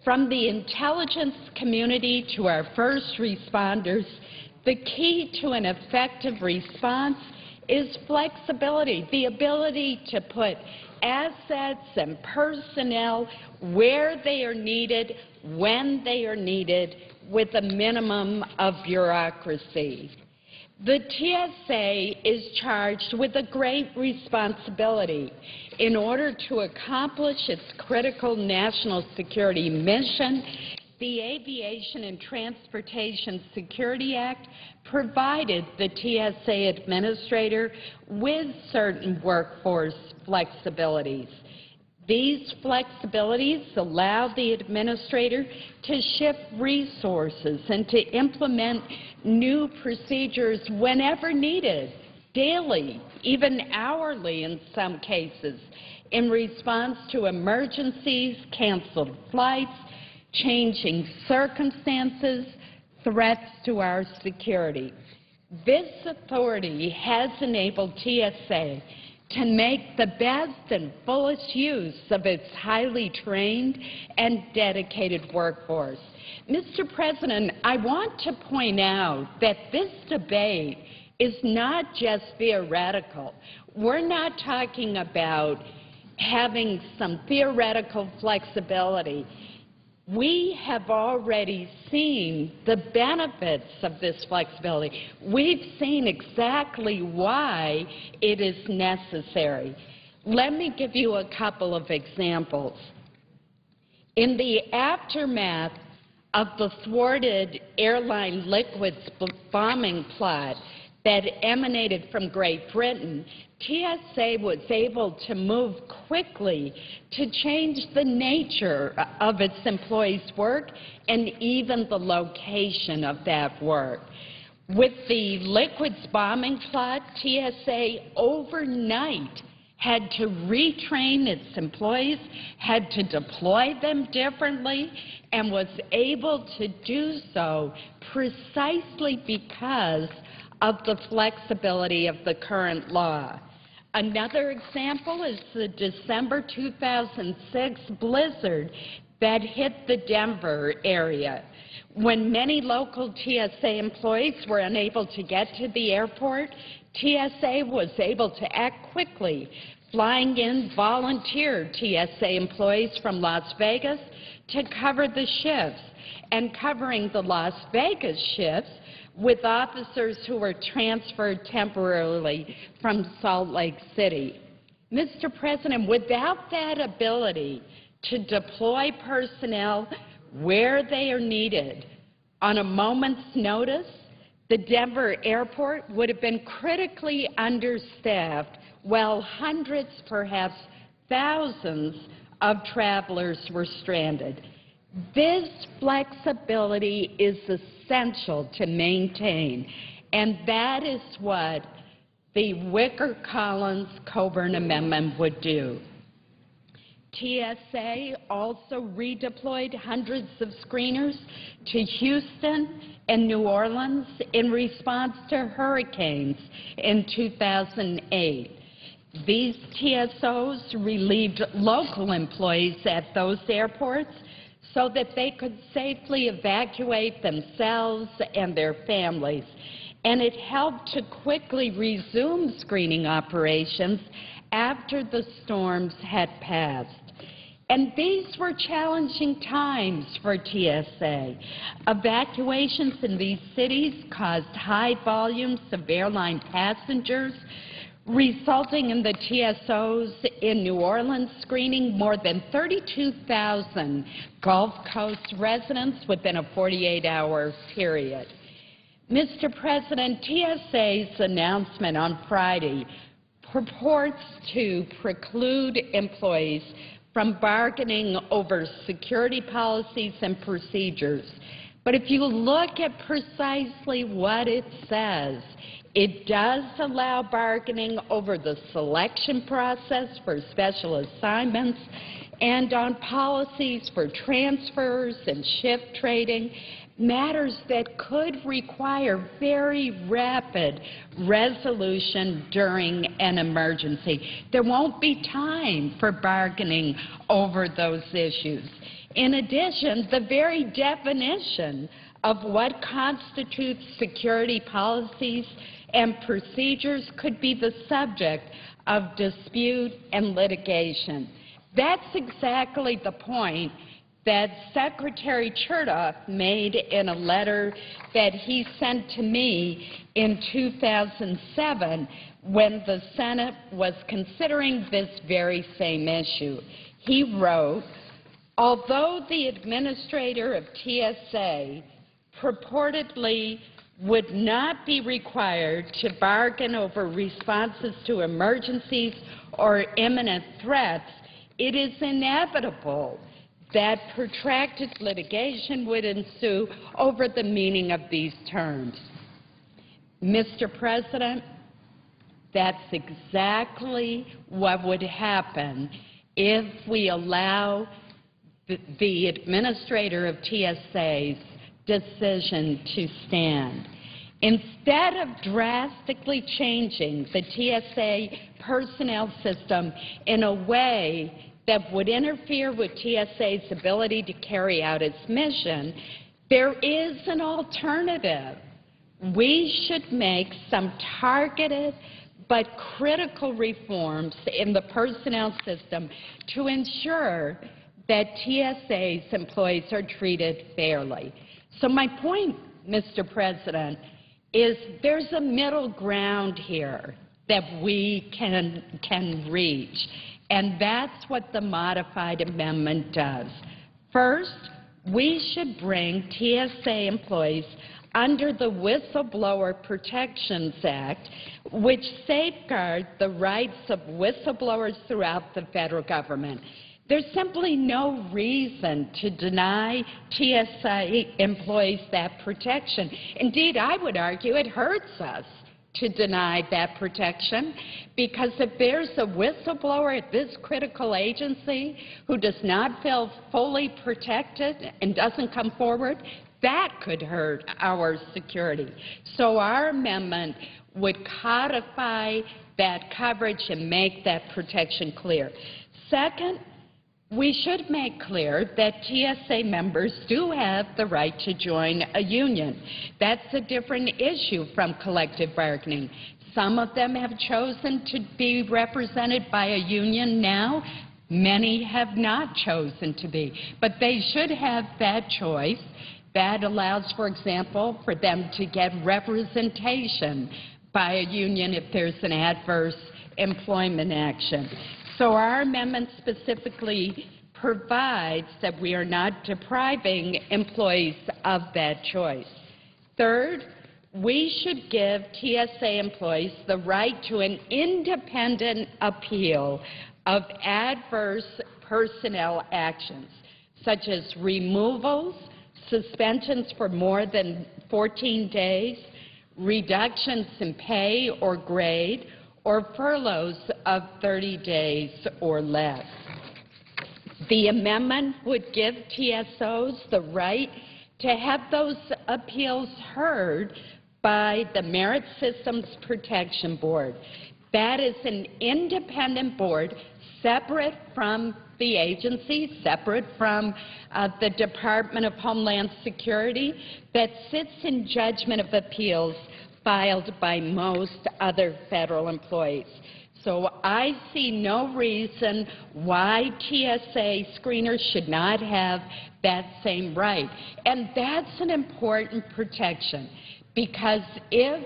[SPEAKER 9] From the intelligence community to our first responders, the key to an effective response is flexibility, the ability to put assets and personnel where they are needed, when they are needed, with a minimum of bureaucracy. The TSA is charged with a great responsibility. In order to accomplish its critical national security mission, the Aviation and Transportation Security Act provided the TSA administrator with certain workforce flexibilities. These flexibilities allow the administrator to shift resources and to implement new procedures whenever needed, daily, even hourly in some cases, in response to emergencies, canceled flights, changing circumstances, threats to our security. This authority has enabled TSA to make the best and fullest use of its highly trained and dedicated workforce. Mr. President, I want to point out that this debate is not just theoretical. We're not talking about having some theoretical flexibility. We have already seen the benefits of this flexibility. We've seen exactly why it is necessary. Let me give you a couple of examples. In the aftermath of the thwarted airline liquids bombing plot that emanated from Great Britain, TSA was able to move quickly to change the nature of its employees' work and even the location of that work. With the liquids bombing plot, TSA overnight had to retrain its employees, had to deploy them differently, and was able to do so precisely because of the flexibility of the current law. Another example is the December 2006 blizzard that hit the Denver area. When many local TSA employees were unable to get to the airport, TSA was able to act quickly, flying in volunteer TSA employees from Las Vegas to cover the shifts, and covering the Las Vegas shifts with officers who were transferred temporarily from Salt Lake City. Mr. President, without that ability to deploy personnel where they are needed on a moment's notice, the Denver airport would have been critically understaffed while hundreds, perhaps thousands of travelers were stranded. This flexibility is essential to maintain, and that is what the Wicker-Collins-Coburn Amendment would do. TSA also redeployed hundreds of screeners to Houston and New Orleans in response to hurricanes in 2008. These TSOs relieved local employees at those airports so that they could safely evacuate themselves and their families. And it helped to quickly resume screening operations after the storms had passed. And these were challenging times for TSA. Evacuations in these cities caused high volumes of airline passengers, resulting in the TSOs in New Orleans screening more than 32,000 Gulf Coast residents within a 48-hour period. Mr. President, TSA's announcement on Friday purports to preclude employees from bargaining over security policies and procedures. But if you look at precisely what it says, it does allow bargaining over the selection process for special assignments and on policies for transfers and shift trading, matters that could require very rapid resolution during an emergency. There won't be time for bargaining over those issues. In addition, the very definition of what constitutes security policies and procedures could be the subject of dispute and litigation. That's exactly the point that Secretary Chertoff made in a letter that he sent to me in 2007 when the Senate was considering this very same issue. He wrote, although the administrator of TSA purportedly would not be required to bargain over responses to emergencies or imminent threats, it is inevitable that protracted litigation would ensue over the meaning of these terms. Mr. President, that's exactly what would happen if we allow the administrator of TSA's decision to stand. Instead of drastically changing the TSA personnel system in a way that would interfere with TSA's ability to carry out its mission, there is an alternative. We should make some targeted but critical reforms in the personnel system to ensure that TSA's employees are treated fairly. So my point, Mr. President, is there's a middle ground here that we can reach. And that's what the modified amendment does. First, we should bring TSA employees under the Whistleblower Protections Act, which safeguards the rights of whistleblowers throughout the federal government. There's simply no reason to deny TSA employees that protection. Indeed, I would argue it hurts us to deny that protection, because if there's a whistleblower at this critical agency who does not feel fully protected and doesn't come forward, that could hurt our security. So our amendment would codify that coverage and make that protection clear. Second, we should make clear that TSA members do have the right to join a union. That's a different issue from collective bargaining. Some of them have chosen to be represented by a union now. Many have not chosen to be. But they should have that choice. That allows, for example, for them to get representation by a union if there's an adverse employment action. So our amendment specifically provides that we are not depriving employees of that choice. Third, we should give TSA employees the right to an independent appeal of adverse personnel actions, such as removals, suspensions for more than 14 days, reductions in pay or grade, or furloughs of 30 days or less. The amendment would give TSOs the right to have those appeals heard by the Merit Systems Protection Board. That is an independent board separate from the agency, separate from the Department of Homeland Security, that sits in judgment of appeals filed by most other federal employees. So I see no reason why TSA screeners should not have that same right. And that's an important protection, because if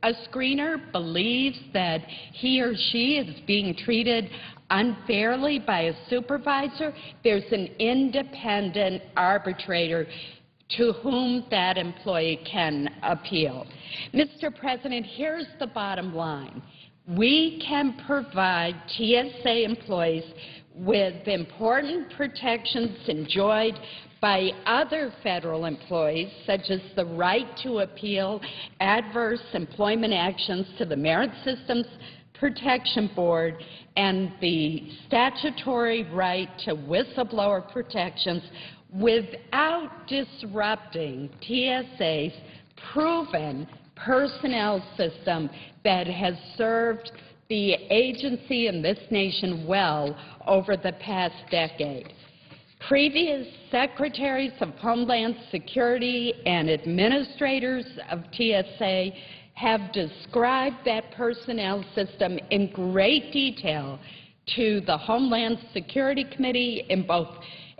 [SPEAKER 9] a screener believes that he or she is being treated unfairly by a supervisor, there's an independent arbitrator to whom that employee can appeal. Mr. President, here's the bottom line. We can provide TSA employees with important protections enjoyed by other federal employees, such as the right to appeal adverse employment actions to the Merit Systems Protection Board and the statutory right to whistleblower protections, without disrupting TSA's proven personnel system that has served the agency and this nation well over the past decade. Previous secretaries of Homeland Security and administrators of TSA have described that personnel system in great detail to the Homeland Security Committee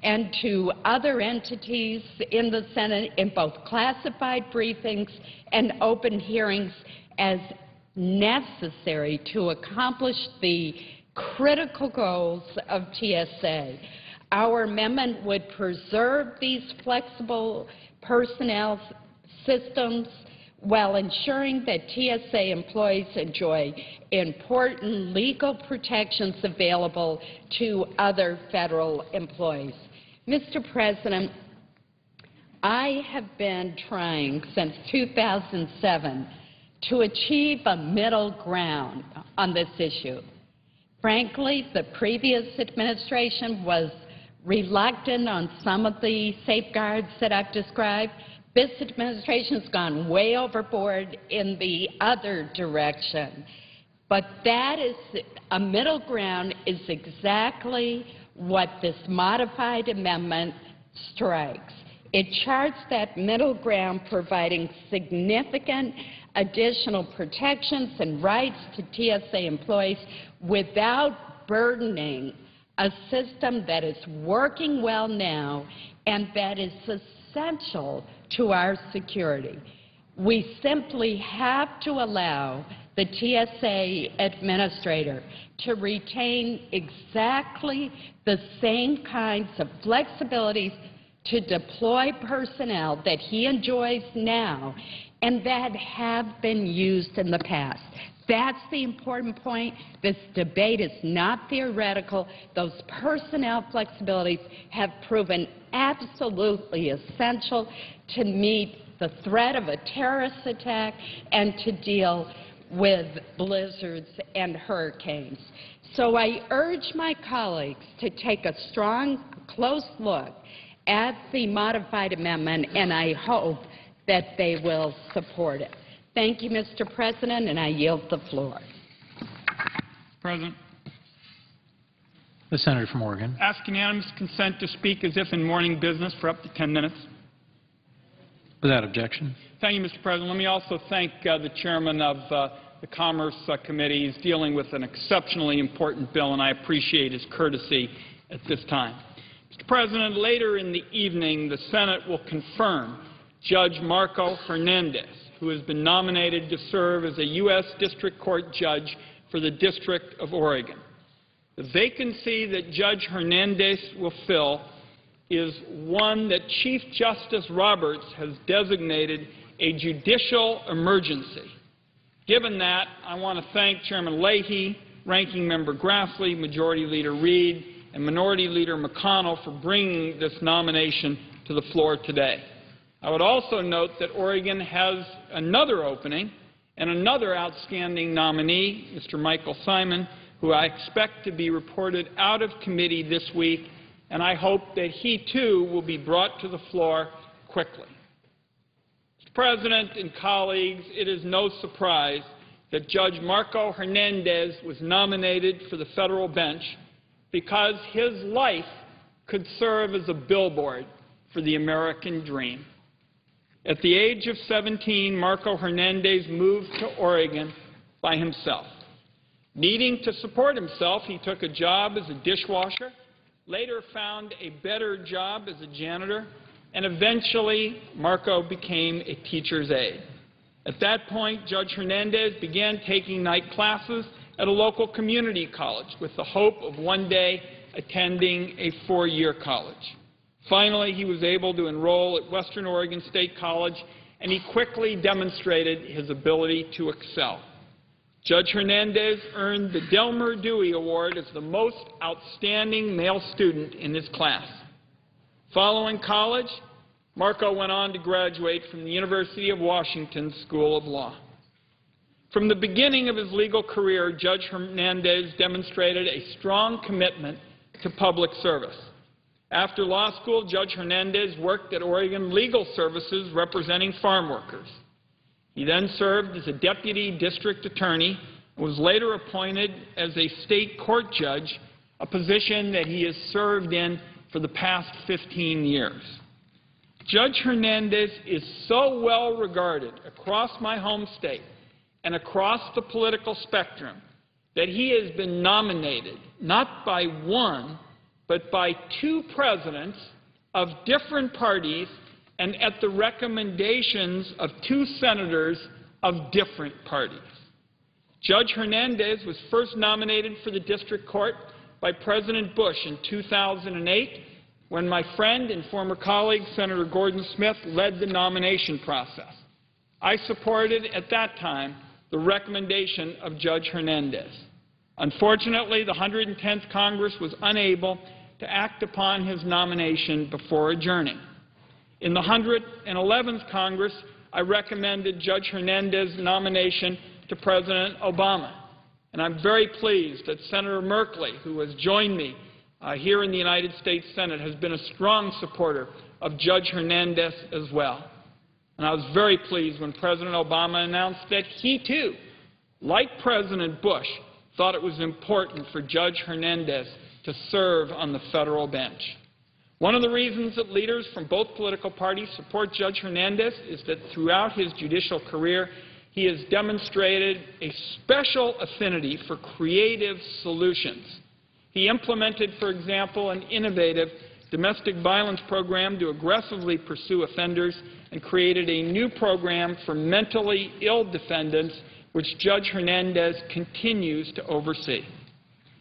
[SPEAKER 9] and to other entities in the Senate in both classified briefings and open hearings as necessary to accomplish the critical goals of TSA. Our amendment would preserve these flexible personnel systems while ensuring that TSA employees enjoy important legal protections available to other federal employees. Mr. President, I have been trying since 2007 to achieve a middle ground on this issue. Frankly, the previous administration was reluctant on some of the safeguards that I've described. This administration has gone way overboard in the other direction. But that is a middle ground is exactly what this modified amendment strikes. It charts that middle ground, providing significant additional protections and rights to TSA employees without burdening a system that is working well now and that is essential to our security. We simply have to allow the TSA administrator to retain exactly the same kinds of flexibilities to deploy personnel that he enjoys now and that have been used in the past. That's the important point. This debate is not theoretical. Those personnel flexibilities have proven absolutely essential to meet the threat of a terrorist attack and to deal with blizzards and hurricanes. So I urge my colleagues to take a strong, close look at the modified amendment, and I hope that they will support it. Thank you, Mr. President, and I yield the floor.
[SPEAKER 10] President.
[SPEAKER 2] The Senator from Oregon.
[SPEAKER 10] Ask unanimous consent to speak as if in morning business for up to 10 minutes.
[SPEAKER 2] Without objection.
[SPEAKER 10] Thank you, Mr. President. Let me also thank the chairman of the Commerce Committee. He's dealing with an exceptionally important bill, and I appreciate his courtesy at this time. Mr. President, later in the evening, the Senate will confirm Judge Marco Hernandez, who has been nominated to serve as a U.S. District Court judge for the District of Oregon. The vacancy that Judge Hernandez will fill is one that Chief Justice Roberts has designated a judicial emergency. Given that, I want to thank Chairman Leahy, Ranking Member Grassley, Majority Leader Reid, and Minority Leader McConnell for bringing this nomination to the floor today. I would also note that Oregon has another opening and another outstanding nominee, Mr. Michael Simon, who I expect to be reported out of committee this week, and I hope that he too will be brought to the floor quickly. Mr. President and colleagues, it is no surprise that Judge Marco Hernandez was nominated for the federal bench because his life could serve as a billboard for the American dream. At the age of 17, Marco Hernandez moved to Oregon by himself. Needing to support himself, he took a job as a dishwasher, later found a better job as a janitor, and eventually Marco became a teacher's aide. At that point, Judge Hernandez began taking night classes at a local community college with the hope of one day attending a four-year college. Finally, he was able to enroll at Western Oregon State College, and he quickly demonstrated his ability to excel. Judge Hernandez earned the Delmer Dewey Award as the most outstanding male student in his class. Following college, Marco went on to graduate from the University of Washington School of Law. From the beginning of his legal career, Judge Hernandez demonstrated a strong commitment to public service. After law school, Judge Hernandez worked at Oregon Legal Services representing farm workers. He then served as a deputy district attorney and was later appointed as a state court judge, a position that he has served in for the past 15 years. Judge Hernandez is so well regarded across my home state and across the political spectrum that he has been nominated not by one, but by two presidents of different parties and at the recommendations of two senators of different parties. Judge Hernandez was first nominated for the district court by President Bush in 2008 when my friend and former colleague, Senator Gordon Smith, led the nomination process. I supported at that time the recommendation of Judge Hernandez. Unfortunately, the 110th Congress was unable to act upon his nomination before adjourning. In the 111th Congress, I recommended Judge Hernandez's nomination to President Obama. And I'm very pleased that Senator Merkley, who has joined me here in the United States Senate, has been a strong supporter of Judge Hernandez as well. And I was very pleased when President Obama announced that he, too, like President Bush, thought it was important for Judge Hernandez to serve on the federal bench. One of the reasons that leaders from both political parties support Judge Hernandez is that throughout his judicial career, he has demonstrated a special affinity for creative solutions. He implemented, for example, an innovative domestic violence program to aggressively pursue offenders and created a new program for mentally ill defendants, which Judge Hernandez continues to oversee.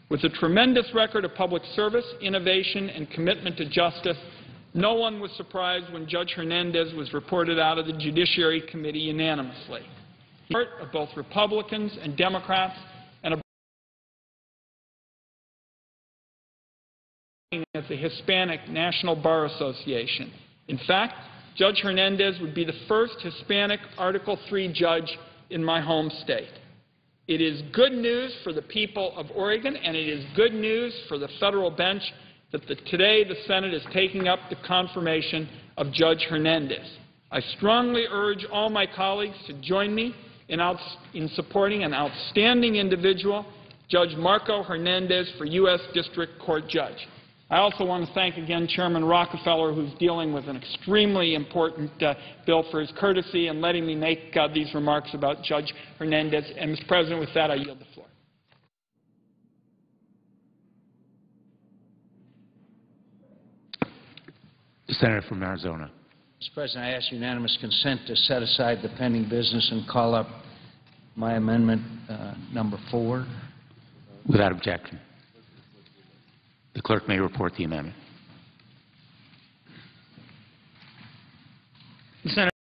[SPEAKER 10] With a tremendous record of public service, innovation, and commitment to justice, no one was surprised when Judge Hernandez was reported out of the Judiciary Committee unanimously. He was part of both Republicans and Democrats and at the Hispanic National Bar Association. In fact, Judge Hernandez would be the first Hispanic Article III judge in my home state. It is good news for the people of Oregon, and it is good news for the federal bench that today the Senate is taking up the confirmation of Judge Hernandez. I strongly urge all my colleagues to join me in supporting an outstanding individual, Judge Marco Hernandez, for U.S. District Court Judge. I also want to thank again Chairman Rockefeller, who's dealing with an extremely important bill, for his courtesy and letting me make these remarks about Judge Hernandez. And, Mr. President, with that, I yield the floor.
[SPEAKER 11] The Senator from Arizona.
[SPEAKER 12] Mr. President, I ask unanimous consent to set aside the pending business and call up my amendment number 4.
[SPEAKER 11] Without objection. The clerk may report the amendment.
[SPEAKER 10] The Senator